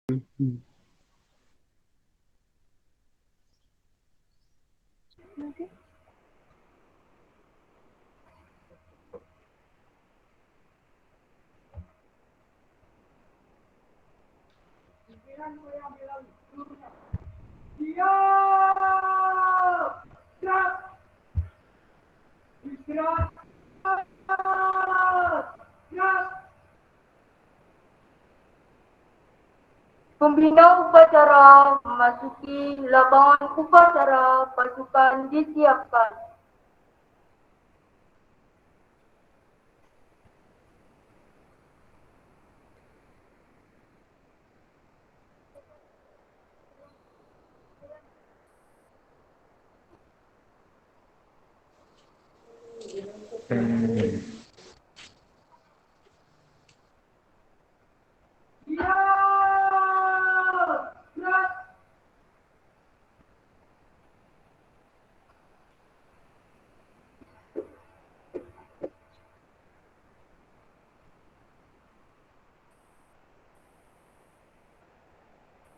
Hmm. Pembina upacara memasuki lapangan upacara, pasukan disiapkan.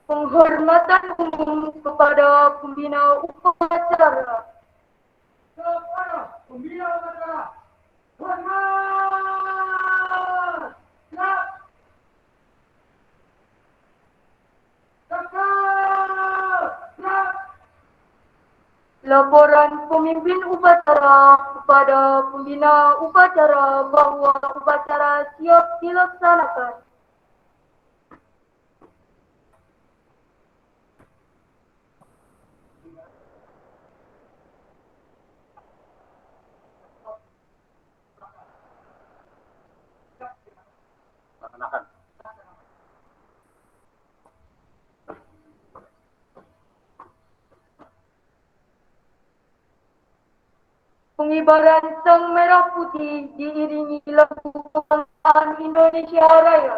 Penghormatan umum kepada pembina upacara. Kepada pembina upacara, hormat! Laporan pemimpin upacara kepada pembina upacara bahwa upacara siap dilaksanakan. Pengibaran sang merah putih diiringi lagu kebangsaan Indonesia Raya.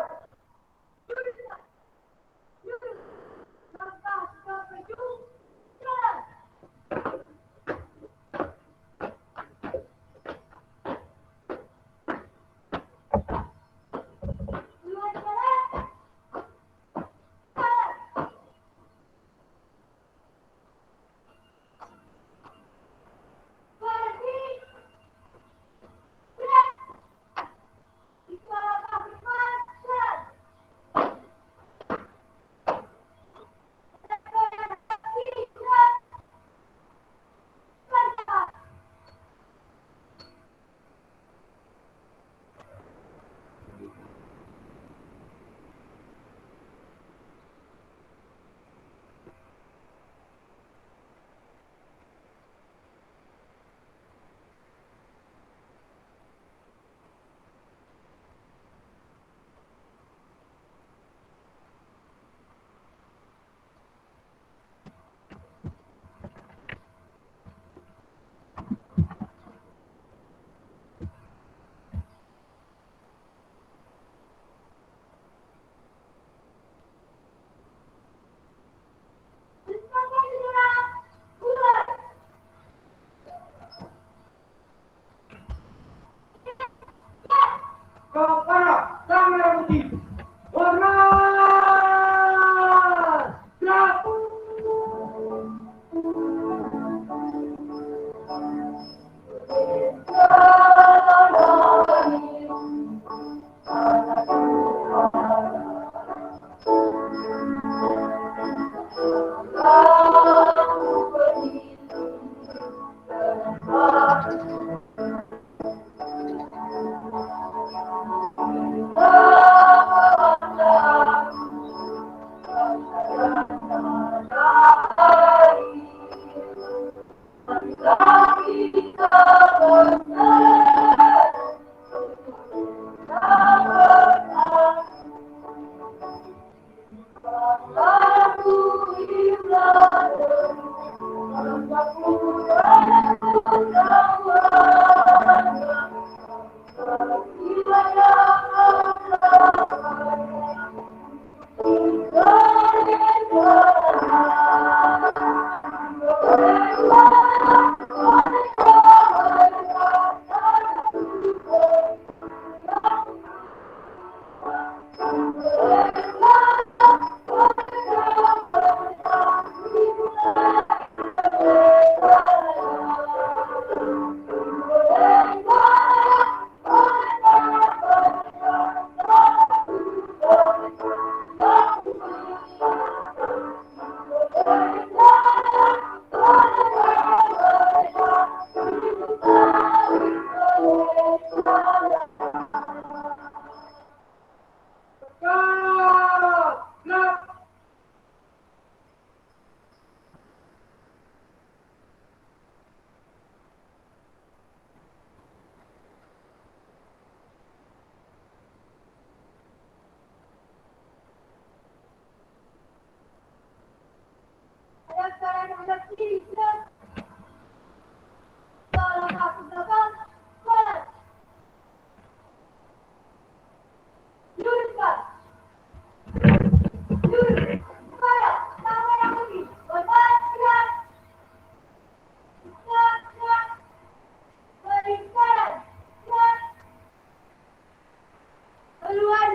Kepada sang merah putih, hormat!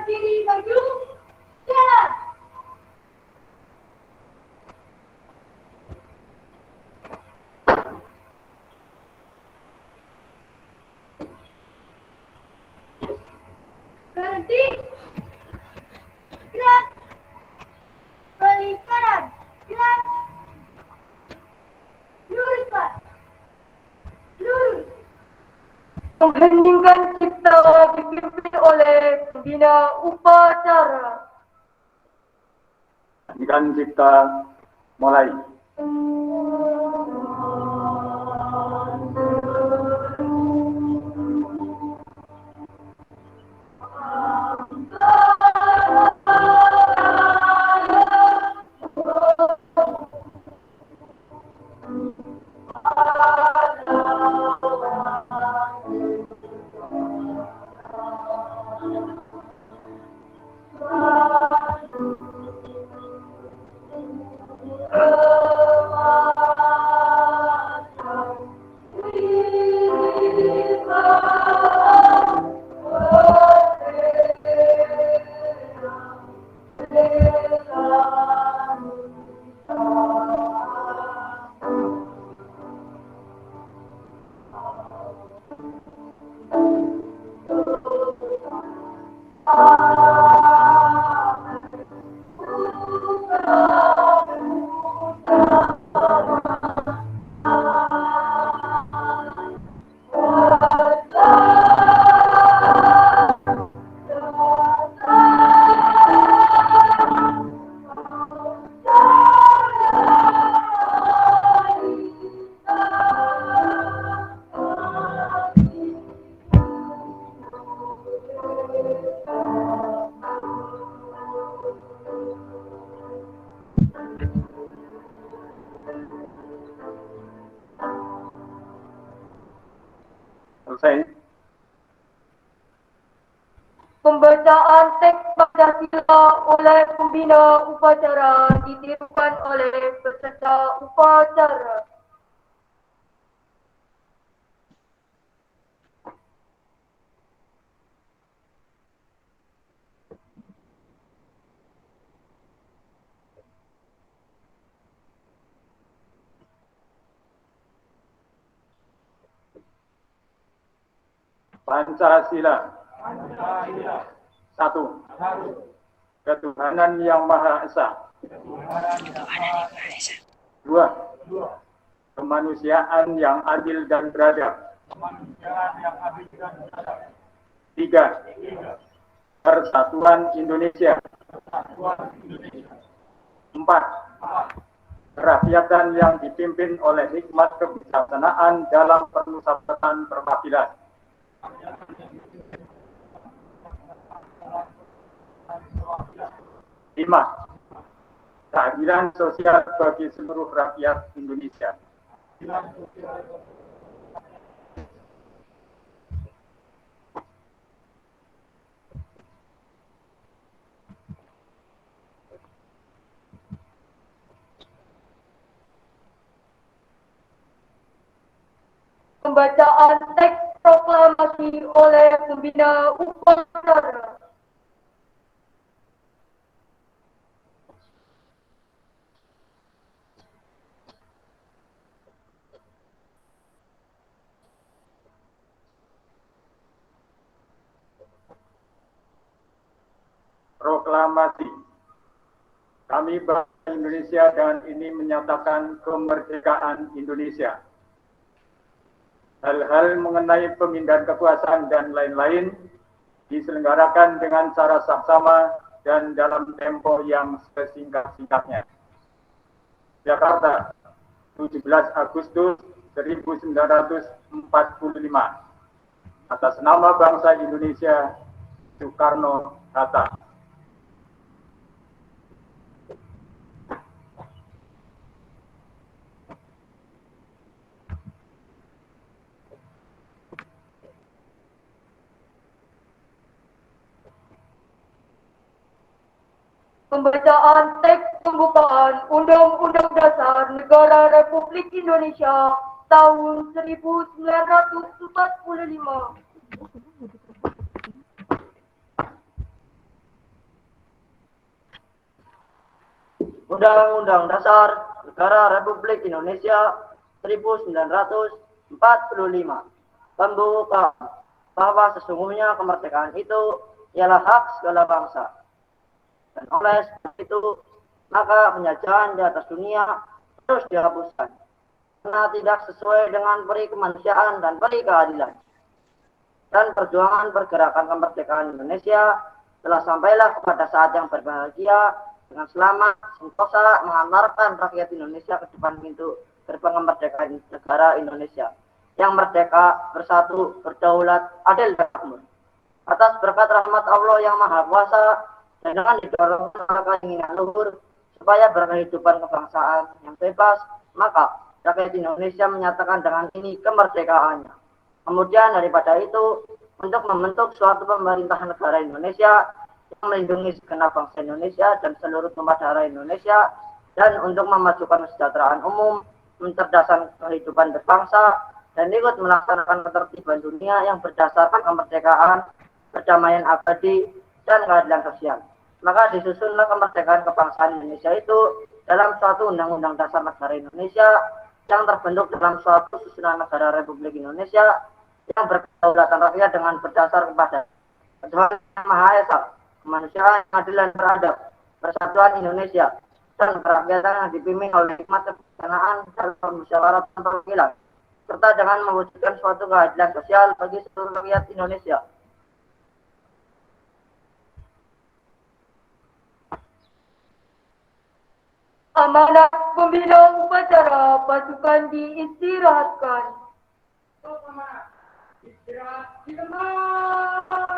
berdiri maju, jalan. Berhenti, gerak, balik kanan, gerak, lurus Pak, lurus. Mengheningkan cipta dipimpin oleh pembina upacara. Hentikan cipta, mulai. Selesai. Pembacaan teks Pancasila oleh pembina upacara ditirukan oleh peserta upacara. Pancasila. Satu. Ketuhanan yang Maha Esa. Dua. Kemanusiaan yang adil dan beradab. Tiga. Persatuan Indonesia. Empat. Kerakyatan yang dipimpin oleh hikmat kebijaksanaan dalam permusyawaratan perwakilan. 5. Keadilan sosial bagi seluruh rakyat Indonesia. Pembacaan teks proklamasi oleh pembina upacara. Proklamasi. Kami bangsa Indonesia dan ini menyatakan kemerdekaan Indonesia. Hal-hal mengenai pemindahan kekuasaan dan lain-lain diselenggarakan dengan cara saksama dan dalam tempo yang sesingkat-singkatnya. Jakarta, 17 Agustus 1945. Atas nama bangsa Indonesia, Soekarno-Hatta. Pembacaan teks pembukaan Undang-Undang Dasar Negara Republik Indonesia tahun 1945. Undang-Undang Dasar Negara Republik Indonesia 1945 membuka bahwa sesungguhnya kemerdekaan itu ialah hak segala bangsa. Dan oleh sebab itu, maka penjajahan di atas dunia terus dihapuskan karena tidak sesuai dengan peri kemanusiaan dan peri keadilan. Dan perjuangan pergerakan kemerdekaan Indonesia telah sampailah kepada saat yang berbahagia dengan selamat sentosa mengantarkan rakyat Indonesia ke depan pintu gerbang kemerdekaan negara Indonesia yang merdeka, bersatu, berdaulat, adil dan makmur. Atas berkat rahmat Allah yang Maha Kuasa dan dengan didorong keinginan luhur supaya berkehidupan kebangsaan yang bebas, maka rakyat Indonesia menyatakan dengan ini kemerdekaannya. Kemudian daripada itu, untuk membentuk suatu pemerintahan negara Indonesia yang melindungi segenap bangsa Indonesia dan seluruh tumpah darah Indonesia, dan untuk memajukan kesejahteraan umum, mencerdaskan kehidupan berbangsa, dan ikut melaksanakan ketertiban dunia yang berdasarkan kemerdekaan, perdamaian abadi, dan keadilan sosial. Maka disusunlah kemerdekaan kebangsaan Indonesia itu dalam suatu undang-undang dasar negara Indonesia yang terbentuk dalam suatu susunan negara Republik Indonesia yang berkedaulatan rakyat dengan berdasar kepada Tuhan Yang Maha Esa, kemanusiaan, keadilan beradab, persatuan Indonesia, dan kerakyatan yang dipimpin oleh hikmat kebijaksanaan dan permusyawaratan perwakilan, serta dengan mewujudkan suatu keadilan sosial bagi seluruh rakyat Indonesia. Amanah pembina upacara pasukan diistirahatkan. Istirahat di tempat.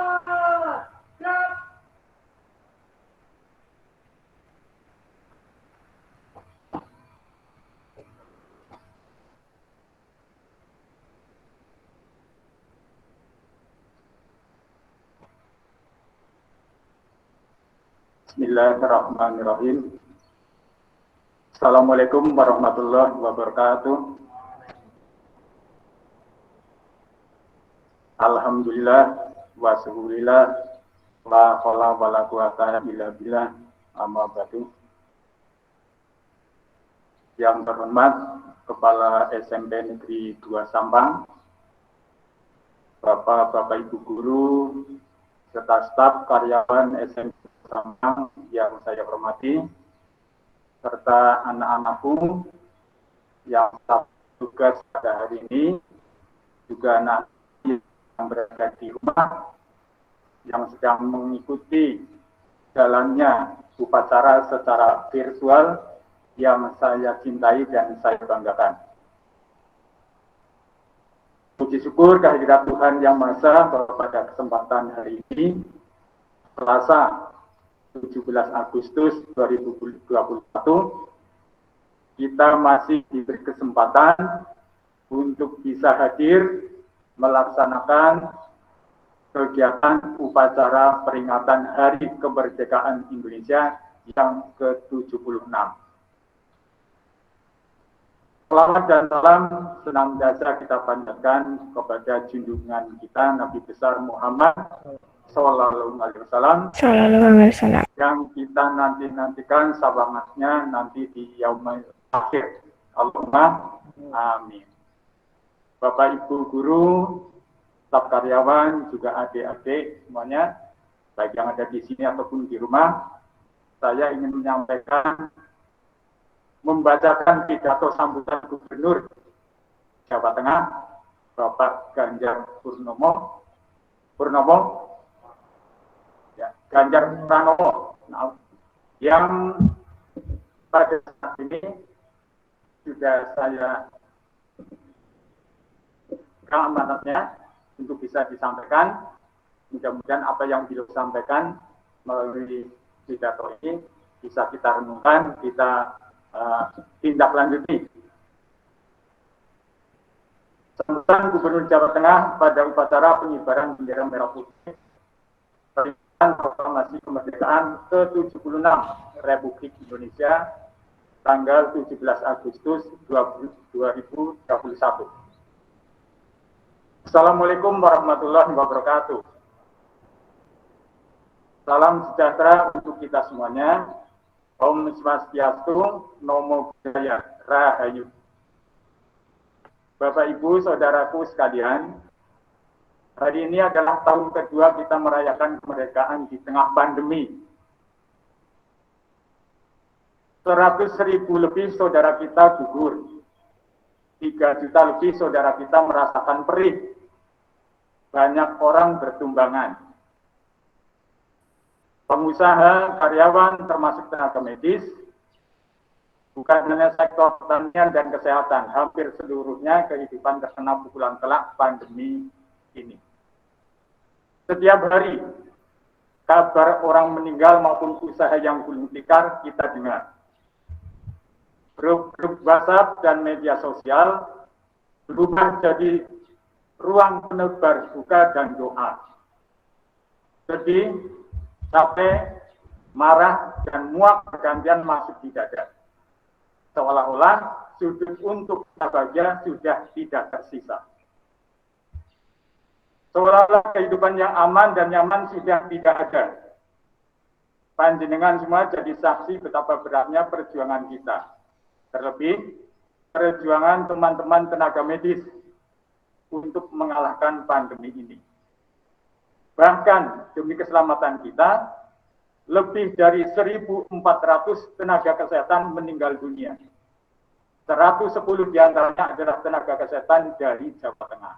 Bismillahirrahmanirrahim. Assalamualaikum warahmatullahi wabarakatuh. Alhamdulillah wa syukurillah la haula wala quwata illa billah, amma ba'du. Yang terhormat Kepala SMP Negeri 2 Sampang, Bapak-bapak Ibu guru serta staf karyawan SMP Sampang yang saya hormati, serta anak-anakku yang tugas pada hari ini, juga anak yang berada di rumah yang sedang mengikuti jalannya upacara secara virtual yang saya cintai dan saya banggakan. Puji syukur kehadirat Tuhan Yang Maha Esa bahwa pada kesempatan hari ini, Selasa 17 Agustus 2021, kita masih diberi kesempatan untuk bisa hadir melaksanakan kegiatan upacara peringatan Hari Kemerdekaan Indonesia yang ke-76. Selamat dan salam senantiasa kita panjatkan kepada junjungan kita Nabi besar Muhammad Sallallahu Alaihi Wasallam yang kita nantikan sahabatnya nanti di yaumil akhir. Allahumma amin. Bapak Ibu guru, staf karyawan, juga adik-adik semuanya, baik yang ada di sini ataupun di rumah, saya ingin menyampaikan, membacakan pidato sambutan Gubernur Jawa Tengah, Bapak Ganjar Ganjar Pranowo, yang pada saat ini sudah saya amanatnya untuk bisa disampaikan. Mudah-mudahan apa yang beliau sampaikan melalui pidato ini bisa kita renungkan, kita tindak lanjuti. Sambutan Gubernur Jawa Tengah pada upacara pengibaran bendera merah putih Proklamasi Kemerdekaan ke-76 Republik Indonesia tanggal 17 Agustus 2021. Assalamualaikum warahmatullahi wabarakatuh. Salam sejahtera untuk kita semuanya. Om Swastiastu, Namo Buddhaya, Rahayu. Bapak Ibu, Saudaraku sekalian, hari ini adalah tahun kedua kita merayakan kemerdekaan di tengah pandemi. 100.000 lebih saudara kita gugur, 3 juta lebih saudara kita merasakan perih, banyak orang bertumbangan. Pengusaha, karyawan, termasuk tenaga medis, bukan hanya sektor pertanian dan kesehatan, hampir seluruhnya kehidupan terkena pukulan telak pandemi ini. Setiap hari, kabar orang meninggal maupun usaha yang gulung tikar kita dengar. Grup WhatsApp dan media sosial berubah jadi ruang penebar duka dan doa. Sedih, capek, marah, dan muak bergantian masuk di dada. Seolah-olah sudut untuk bahagia sudah tidak tersisa. Seolah-olah kehidupan yang aman dan nyaman sudah tidak ada. Panjenengan semua jadi saksi betapa beratnya perjuangan kita. Terlebih, perjuangan teman-teman tenaga medis untuk mengalahkan pandemi ini. Bahkan demi keselamatan kita, lebih dari 1.400 tenaga kesehatan meninggal dunia. 110 diantaranya adalah tenaga kesehatan dari Jawa Tengah.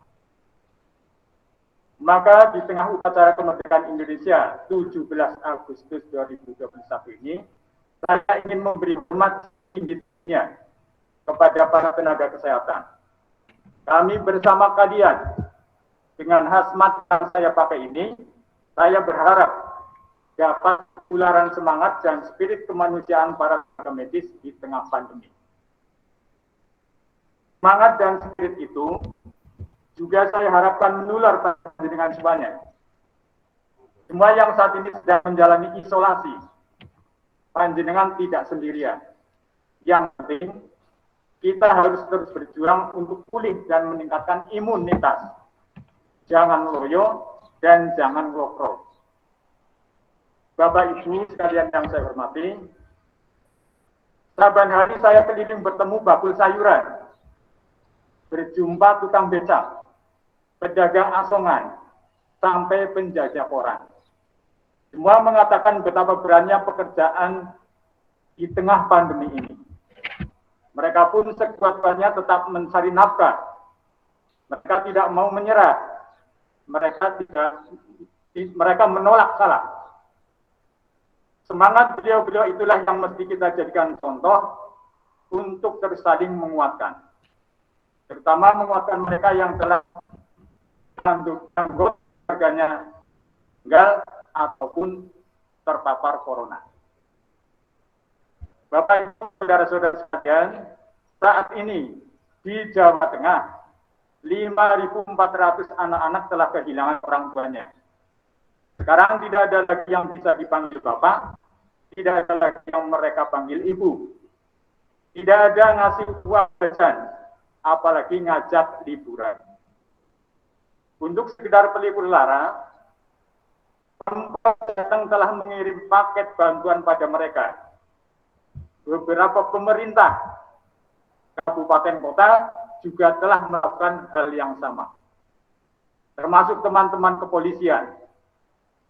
Maka di tengah upacara kemerdekaan Indonesia 17 Agustus 2021 ini, saya ingin memberi hormat tingginya kepada para tenaga kesehatan. Kami bersama kalian, dengan hazmat yang saya pakai ini, saya berharap dapat ularan semangat dan spirit kemanusiaan para tenaga medis di tengah pandemi. Semangat dan spirit itu juga saya harapkan menular pada dengan semuanya. Semua yang saat ini sedang menjalani isolasi, panjenengan tidak sendirian. Yang penting, kita harus terus berjuang untuk pulih dan meningkatkan imunitas. Jangan loyo dan jangan lokro. Bapak Ibu sekalian yang saya hormati, saban hari saya keliling bertemu bakul sayuran, berjumpa tukang becak, pedagang asongan, sampai penjajah koran. Semua mengatakan betapa beratnya pekerjaan di tengah pandemi ini. Mereka pun sekuat-kuatnya tetap mencari nafkah. Mereka tidak mau menyerah. Mereka menolak salah. Semangat beliau-beliau itulah yang mesti kita jadikan contoh untuk terus saling menguatkan. Terutama menguatkan mereka yang telah menanggung harganya meninggal ataupun terpapar corona. Bapak Ibu, saudara-saudara sekalian, saat ini di Jawa Tengah 5.400 anak-anak telah kehilangan orang tuanya. Sekarang tidak ada lagi yang bisa dipanggil bapak, tidak ada lagi yang mereka panggil ibu. Tidak ada ngasih uang jajan, apalagi ngajak liburan. Untuk sekedar pelipur lara, Pemprov Jateng telah mengirim paket bantuan pada mereka. Beberapa pemerintah kabupaten kota juga telah melakukan hal yang sama. Termasuk teman-teman kepolisian.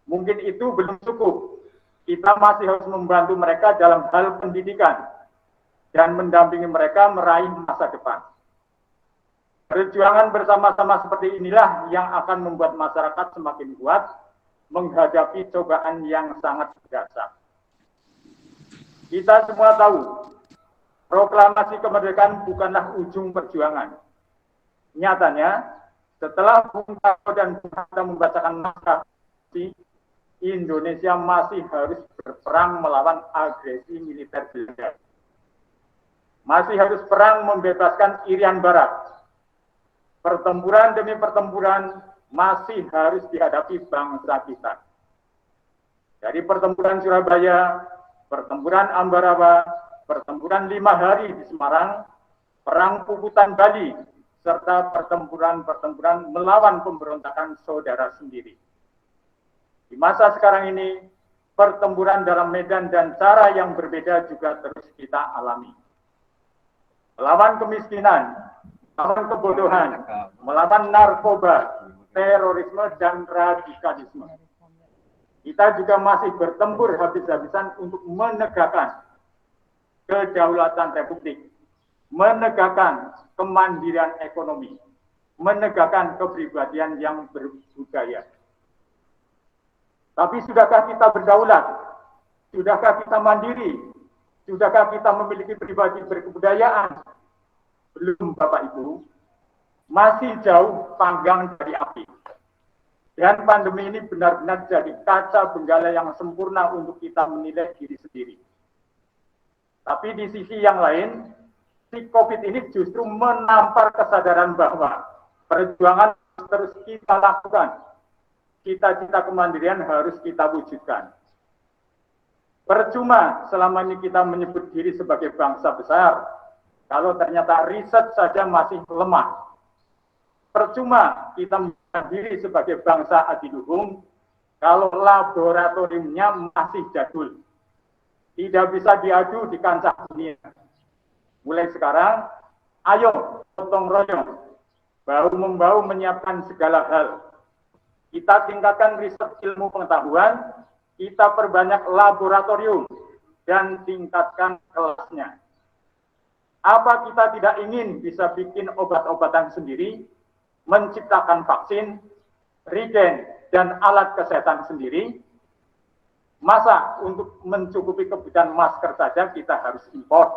Mungkin itu belum cukup. Kita masih harus membantu mereka dalam hal pendidikan dan mendampingi mereka meraih masa depan. Perjuangan bersama-sama seperti inilah yang akan membuat masyarakat semakin kuat menghadapi cobaan yang sangat dahsyat. Kita semua tahu, proklamasi kemerdekaan bukanlah ujung perjuangan. Nyatanya, setelah Bung Karno dan Bung Hatta membacakan naskah, Indonesia masih harus berperang melawan agresi militer Belanda. Masih harus perang membebaskan Irian Barat. Pertempuran demi pertempuran masih harus dihadapi bangsa kita. Dari pertempuran Surabaya, pertempuran Ambarawa, pertempuran 5 hari di Semarang, perang Puputan Bali, serta pertempuran melawan pemberontakan saudara sendiri. Di masa sekarang ini, pertempuran dalam medan dan cara yang berbeda juga terus kita alami. Melawan kemiskinan, melawan kebodohan, melawan narkoba, terorisme, dan radikalisme. Kita juga masih bertempur habis-habisan untuk menegakkan kedaulatan republik, menegakkan kemandirian ekonomi, menegakkan kepribadian yang berbudaya. Tapi sudahkah kita berdaulat? Sudahkah kita mandiri? Sudahkah kita memiliki pribadi berkebudayaan? Belum, Bapak Ibu. Masih jauh panggang dari api. Dan pandemi ini benar-benar jadi kaca benggala yang sempurna untuk kita menilai diri sendiri. Tapi di sisi yang lain, si COVID ini justru menampar kesadaran bahwa perjuangan terus kita lakukan. Cita-cita kemandirian harus kita wujudkan. Percuma selama ini kita menyebut diri sebagai bangsa besar, kalau ternyata riset saja masih lemah. Percuma kita menyebut diri sebagai bangsa adiluhung, kalau laboratoriumnya masih jadul. Tidak bisa diadu di kancah dunia. Mulai sekarang, ayo gotong royong, bahu-membahu menyiapkan segala hal. Kita tingkatkan riset ilmu pengetahuan, kita perbanyak laboratorium, dan tingkatkan kelasnya. Apa kita tidak ingin bisa bikin obat-obatan sendiri, menciptakan vaksin, reagen, dan alat kesehatan sendiri? Masa untuk mencukupi kebutuhan masker saja kita harus impor?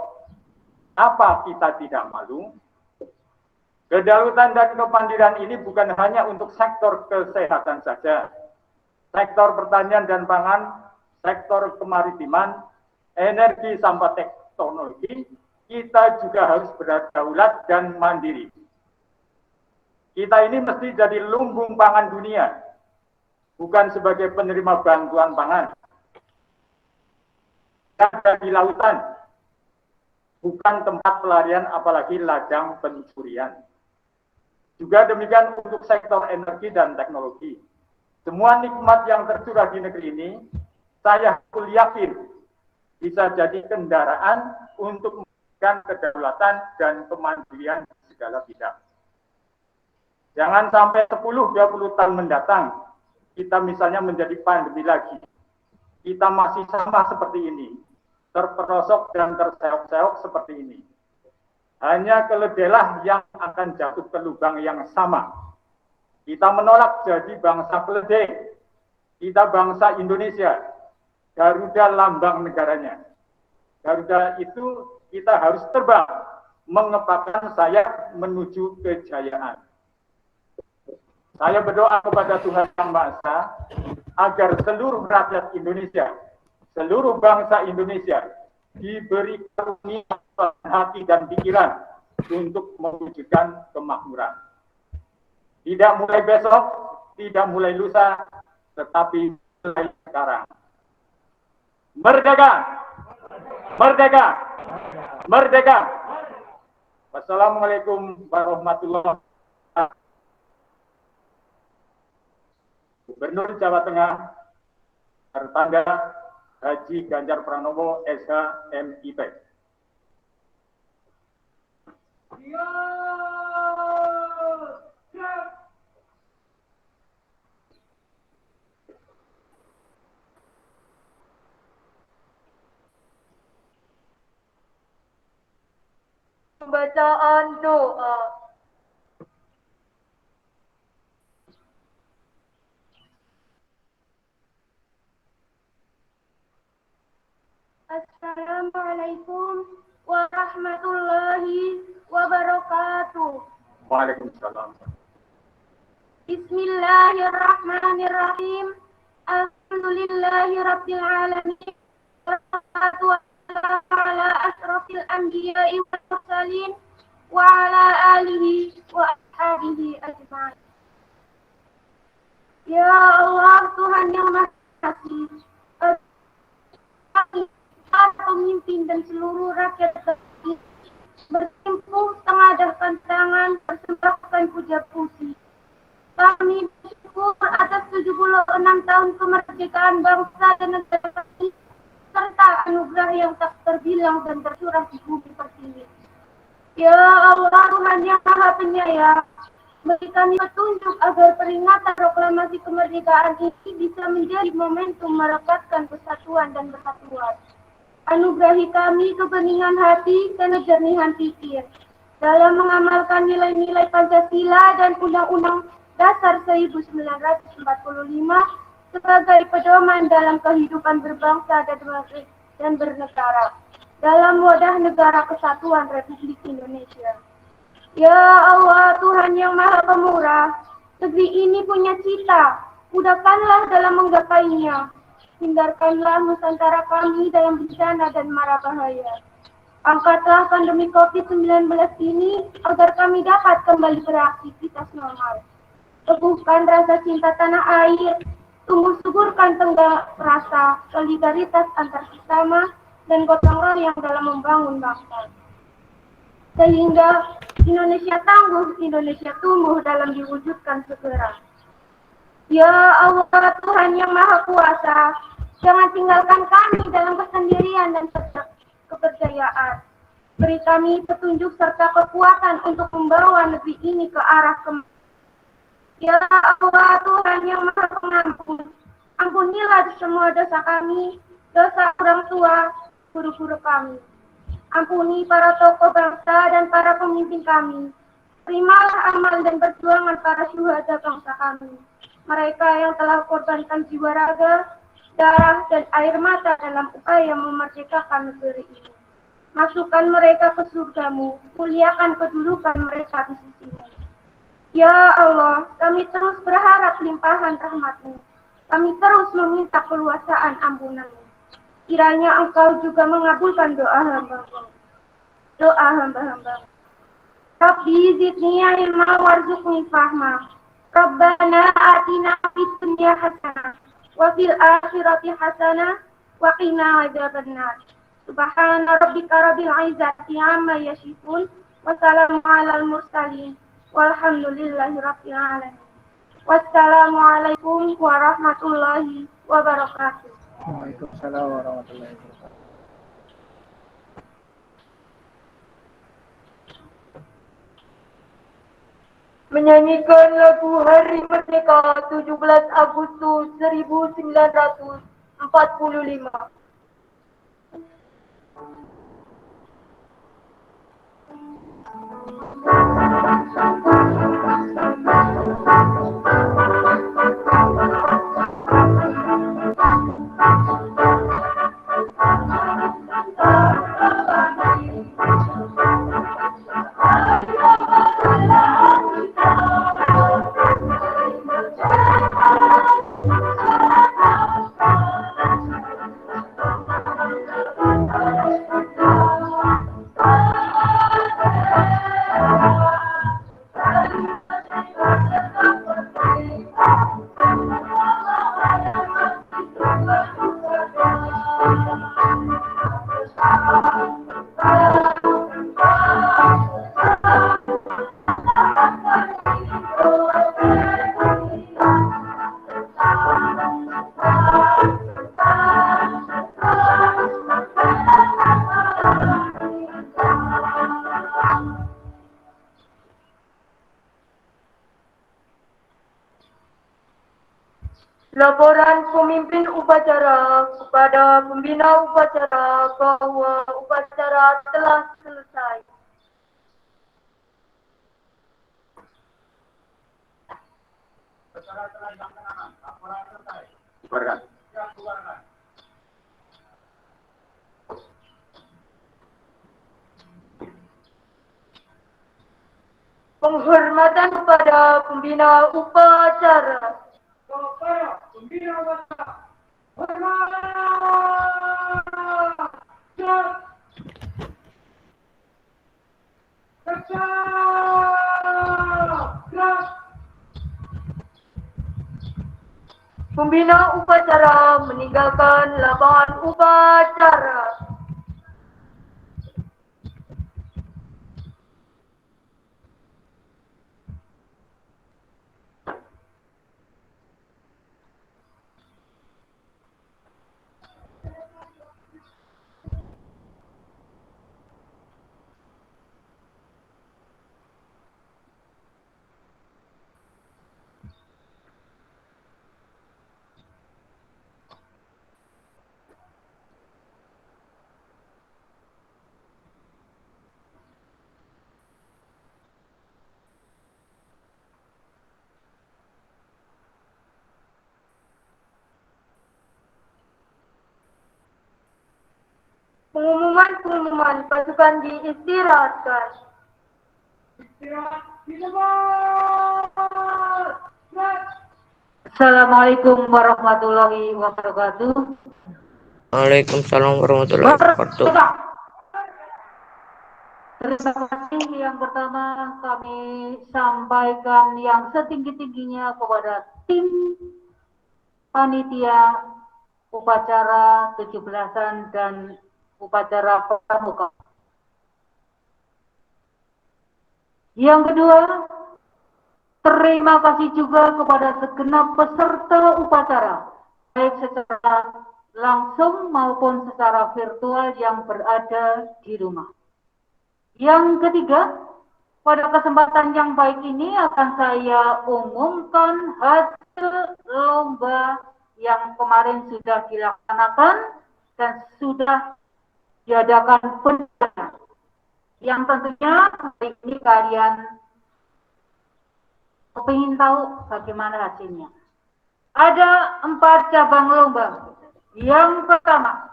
Apa kita tidak malu? Kedaulatan dan kemandirian ini bukan hanya untuk sektor kesehatan saja. Sektor pertanian dan pangan, sektor kemaritiman, energi sampai teknologi, kita juga harus berdaulat dan mandiri. Kita ini mesti jadi lumbung pangan dunia, bukan sebagai penerima bantuan pangan. Ada di lautan, bukan tempat pelarian apalagi ladang pencurian. Juga demikian untuk sektor energi dan teknologi. Semua nikmat yang tercurah di negeri ini, saya yakin bisa jadi kendaraan untuk memberikan kedaulatan dan kemandirian di segala bidang. Jangan sampai 10-20 tahun mendatang, kita misalnya menjadi pandemi lagi. Kita masih sama seperti ini, terperosok dan terseok-seok seperti ini. Hanya keledailah yang akan jatuh ke lubang yang sama. Kita menolak jadi bangsa keledai. Kita bangsa Indonesia. Garuda lambang negaranya. Garuda itu kita harus terbang, mengepakkan sayap menuju kejayaan. Saya berdoa kepada Tuhan Yang Maha Esa agar seluruh rakyat Indonesia, seluruh bangsa Indonesia diberi karunia hati dan pikiran untuk mewujudkan kemakmuran. Tidak mulai besok, tidak mulai lusa, tetapi mulai sekarang. Merdeka! Merdeka! Merdeka! Wassalamualaikum warahmatullahi wabarakatuh. Gubernur Jawa Tengah, Erlangga Haji Ganjar Pranowo, SH, MIP. Pembacaan doa. Assalamualaikum warahmatullahi wabarakatuh. Waalaikumsalam. Bismillahirrahmanirrahim. Alhamdulillahirabbil alamin. Wassalatu wassalamu ala asrofil anbiya'i wal mursalin wa ala alihi wa ashabihi ajma'in. Ya Allah, Tuhan yang Maha Kasih, pemimpin dan seluruh rakyat bersimpuh tengadahkan tangan, persembahkan puja puji. Kami bersyukur atas 76 tahun kemerdekaan bangsa dan negara ini, serta anugerah yang tak terbilang dan tercurah di bumi pertiwi. Ya Allah, Tuhan yang Maha Penyayang, beri kami petunjuk agar peringatan proklamasi kemerdekaan ini bisa menjadi momentum merekatkan persatuan dan persatuan. Anugerahi kami kebeningan hati dan kejernihan pikir dalam mengamalkan nilai-nilai Pancasila dan Undang-Undang Dasar 1945 sebagai pedoman dalam kehidupan berbangsa dan bernegara dalam wadah negara kesatuan Republik Indonesia. Ya Allah, Tuhan yang Maha Pemurah, negeri ini punya cita, mudahkanlah dalam menggapainya. Hindarkanlah Nusantara kami dalam bencana dan mara bahaya. Angkatlah pandemi COVID-19 ini agar kami dapat kembali beraktivitas normal. Teguhkan rasa cinta tanah air, tumbuh suburkan tenggang rasa solidaritas antar sesama dan gotong royong dalam membangun bangsa. Sehingga Indonesia tangguh, Indonesia tumbuh dalam diwujudkan segera. Ya Allah, Tuhan yang Maha Kuasa, jangan tinggalkan kami dalam kesendirian dan kepercayaan. Beri kami petunjuk serta kekuatan untuk membawa negeri ini ke arah Ya Allah, Tuhan yang Maha Pengampun, ampunilah semua dosa kami, dosa orang tua, guru-guru kami. Ampuni para tokoh bangsa dan para pemimpin kami. Terimalah amal dan perjuangan para syuhada bangsa kami. Mereka yang telah korbankan jiwa raga, darah, dan air mata dalam upaya memerdekakan negeri ini. Masukkan mereka ke surgamu, muliakan kedudukan mereka di sisimu. Ya Allah, kami terus berharap limpahan rahmat-Mu. Kami terus meminta keluasaan ampunan-Mu. Kiranya Engkau juga mengabulkan doa hamba-hamba. Rabbi zidni ilma warzuqni fahma. Rabbana atina fid dunya hasanah wa fil akhirati hasanah wa qina adzabannar. Subhana rabbika rabbil izzati amma yasifun wa salamun alal mursalin walhamdulillahi rabbil alamin. Wassalamualaikum warahmatullahi wabarakatuh. Waalaikumsalam warahmatullahi wabarakatuh. Menyanyikan lagu Hari Merdeka 17 Agustus 1945. Laporan pemimpin upacara kepada pembina upacara bahwa upacara telah selesai. Penghormatan kepada pembina upacara. Pembina upacara. Pembina upacara meninggalkan lapangan upacara. Pengumuman pasukan diistirahatkan. Assalamualaikum warahmatullahi wabarakatuh. Waalaikumsalam warahmatullahi wabarakatuh. Terima kasih. Yang pertama kami sampaikan yang setinggi-tingginya kepada tim panitia upacara 17-an dan upacara pramuka. Yang kedua, terima kasih juga kepada segenap peserta upacara, baik secara langsung maupun secara virtual yang berada di rumah. Yang ketiga, pada kesempatan yang baik ini akan saya umumkan hasil lomba yang kemarin sudah dilaksanakan dan sudah diadakan penilaian. Yang tentunya hari ini kalian kepingin tahu bagaimana hasilnya. Ada 4 cabang lomba. Yang pertama,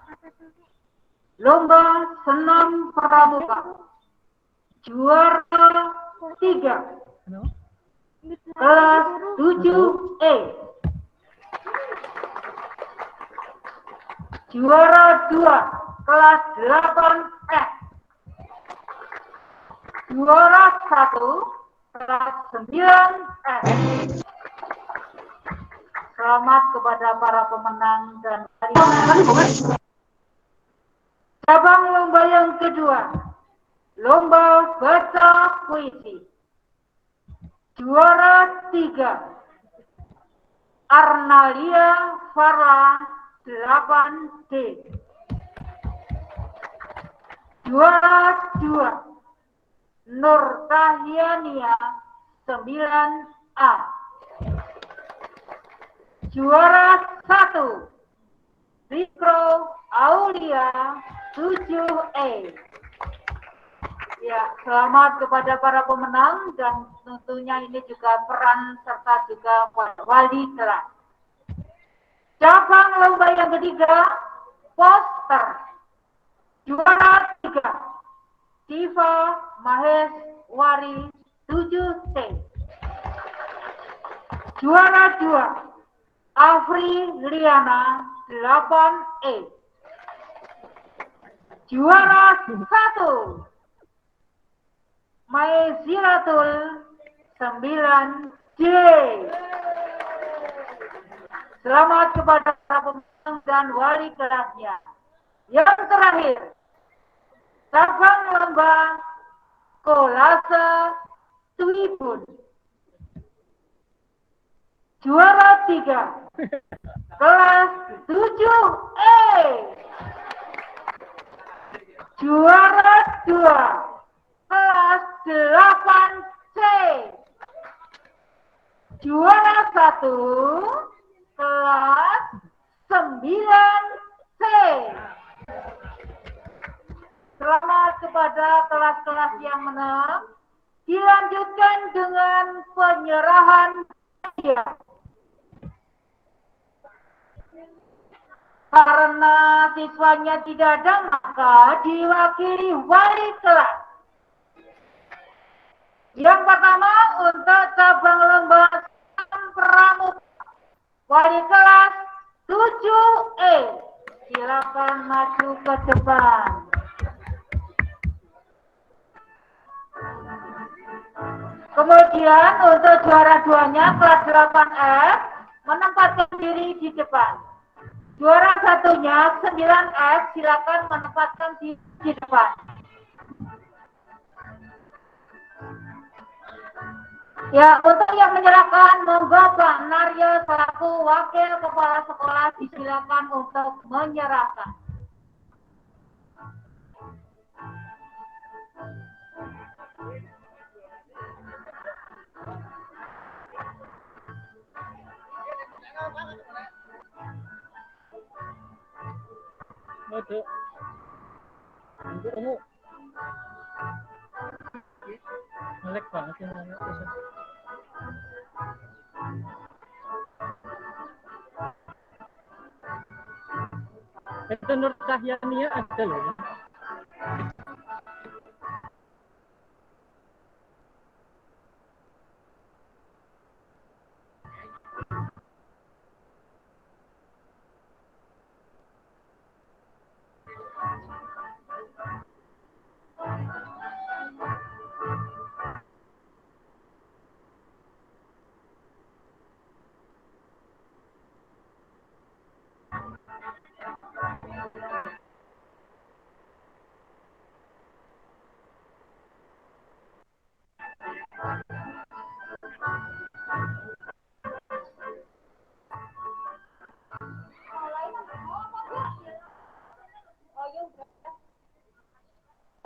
lomba senam pramuka. Juara 3, kelas 7E. Juara 2, kelas 8F. Juara 1, kelas 9F. Selamat kepada para pemenang dan cabang lomba yang kedua, lomba baca puisi. Juara 3, Arnalia Farah 8D. Juara 2, Nur Tahiania 9A. Juara 1, Rikro Aulia 7E. Ya, selamat kepada para pemenang dan tentunya ini juga peran serta juga wali kelas. Cabang lomba yang ketiga, poster. Juara 3, Diva Maheswari 7C. Juara 2, Afri Liana 8E. Juara 1, Maizilatul 9J. Selamat kepada para pemenang dan wali kelasnya. Yang terakhir, cabang lomba kolase Twibun. Juara 3, kelas 7E. Juara 2, kelas 8C. Juara 1, kelas 9C. Selamat kepada kelas-kelas yang menang. Dilanjutkan dengan penyerahan hadiah. Karena siswanya tidak ada, maka diwakili wali kelas. Yang pertama untuk cabang lomba pramuka, wali kelas 7E. Silakan maju ke depan. Kemudian untuk juara 2-nya kelas 8F menempatkan diri di depan. Juara 1-nya 9F silakan menempatkan diri di depan. Ya, untuk yang menyerahkan, monggo Pak Naryo selaku wakil kepala sekolah disilakan untuk menyerahkan. Untuk kamu melek banget ya. Itu Nur Cahyania ada loh ya.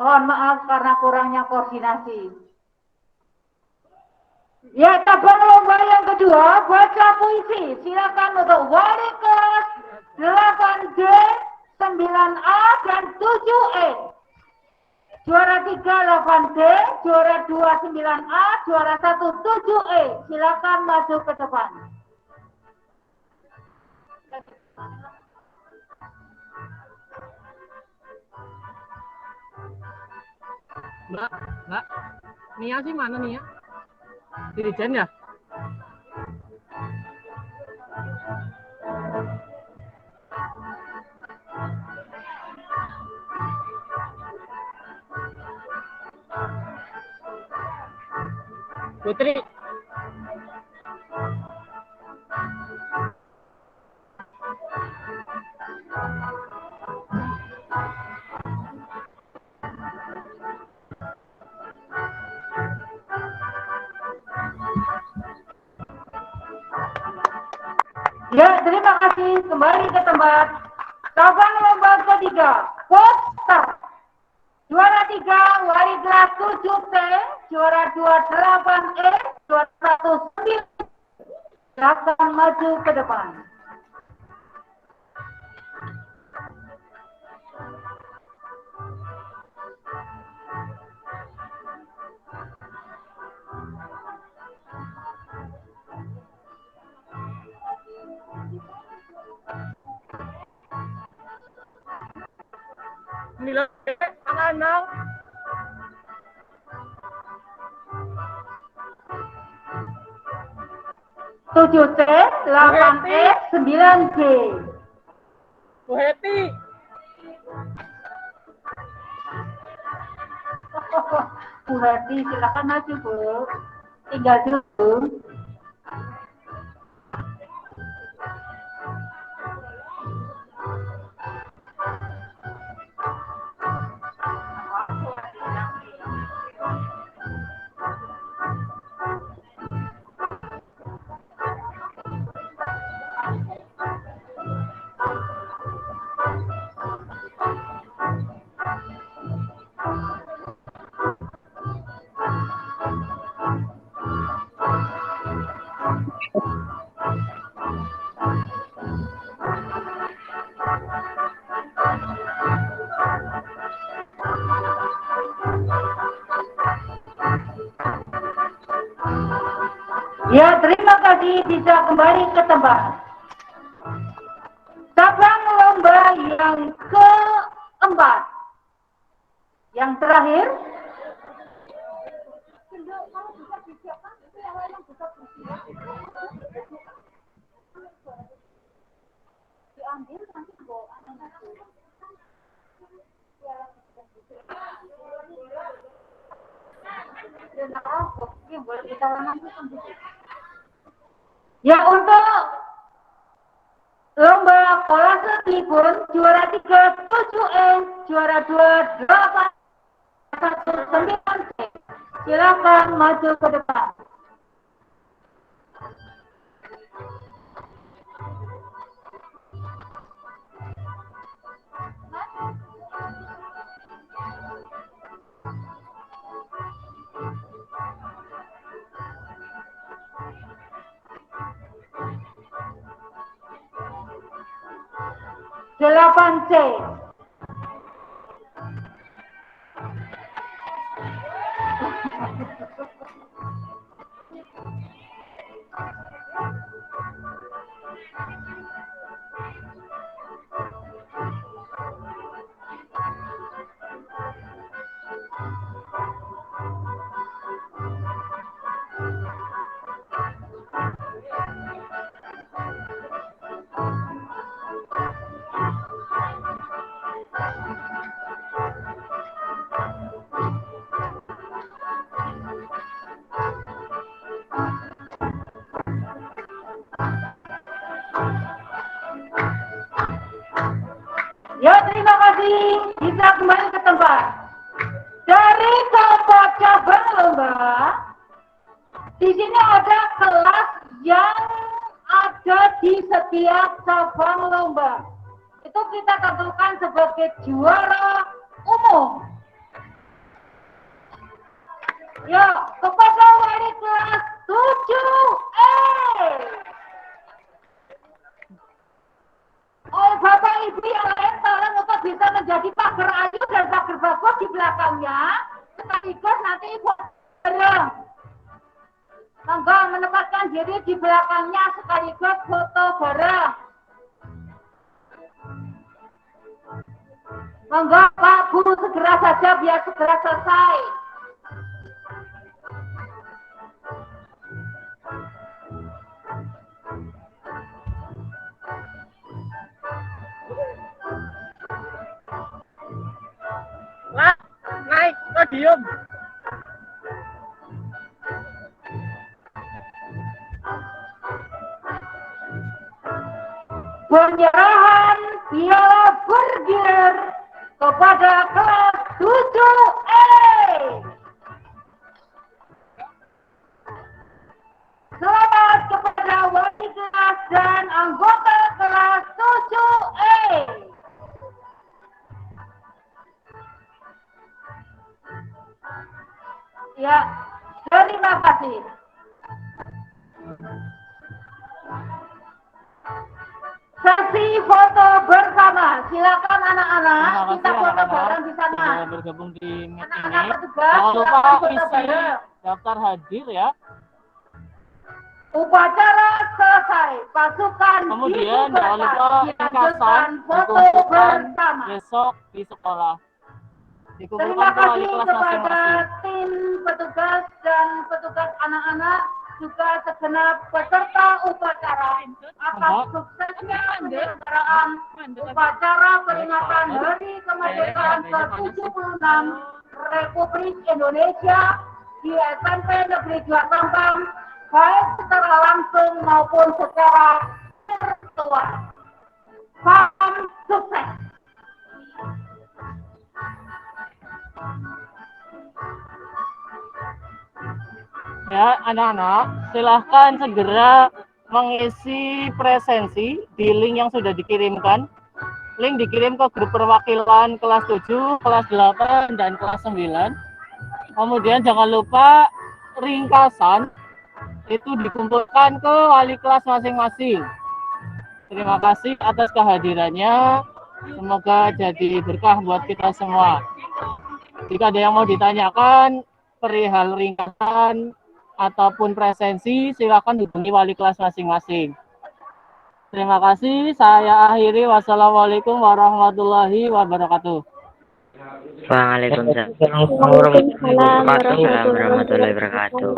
Mohon maaf karena kurangnya koordinasi. Ya, cabang lomba yang kedua, baca puisi. Silakan untuk wali kelas 8D, 9A, dan 7E. Juara 3 8D, juara 2 9A, juara 1 7E. Silakan maju ke depan. Mbak, Nia sih mana Nia? Dirijen ya? Putri. Ya, terima kasih. Kembali ke tempat. Cabang lomba ketiga, poster. Juara 3, wali kelas 7C, juara 2 8E, juara 1 9. Silakan maju ke depan. Nilai anak-anak. Tujuh C, 8E, 9C. Bu Heti. Bu Heti, silakan maju Bu. Tinggal dulu. Ya, terima kasih, bisa kembali ke tempat. Cabang lomba yang keempat. Yang terakhir. Ya, untuk lomba kolase tribun juara 3 7E, juara 2 8, 1 9C. Silakan maju ke depan. Delapan C. Ya, terima kasih. Bisa kembali ke tempat. Dari kelompok cabang lomba, di sini ada kelas yang ada di setiap cabang lomba. Itu kita tentukan sebagai juara umum. Ya, kepada wali kelas 7E. Oh, Bapak Ibu yang lain tolong untuk bisa menjadi pagar ayu dan pagar bagus di belakangnya. Sekaligus nanti Ibu bareng. Monggo menempatkan diri di belakangnya sekaligus foto bareng. Monggo Pak Bu segera saja biar segera selesai. Naik, diem. Penyerahan piala bergilir kepada kelas 7E. Selamat kepada wali kelas dan anggota kelas 7E. Ya, terima kasih. Sesi foto bersama, silakan anak-anak kita foto bareng di sana. Sudah bergabung di meet ini. Anak-anak petugas, Jangan lupa silakan foto isi bareng. daftar hadir ya. Upacara selesai, pasukan Kemudian jangan lupa dilanjutkan ringkasan foto dikumpulkan bersama. besok di sekolah. Terima Dikumpulkan ke wali kasih kelas kepada masing-masing. tim petugas dan petugas anak-anak juga segenap peserta upacara atas suksesnya penyelenggaraan upacara peringatan Hari Kemerdekaan ke-76 Republik Indonesia di SMP Negeri 2 Sampang, baik secara langsung maupun secara virtual. Salam sukses. Ya, anak-anak, silahkan segera mengisi presensi di link yang sudah dikirimkan. Link dikirim ke grup perwakilan kelas 7, kelas 8, dan kelas 9. Kemudian jangan lupa ringkasan itu dikumpulkan ke wali kelas masing-masing. Terima kasih atas kehadirannya. Semoga jadi berkah buat kita semua. Jika ada yang mau ditanyakan perihal ringkasan ataupun presensi, silakan hubungi wali kelas masing-masing. Terima kasih. Saya akhiri. Wassalamualaikum warahmatullahi wabarakatuh. Waalaikumsalam warahmatullahi wabarakatuh.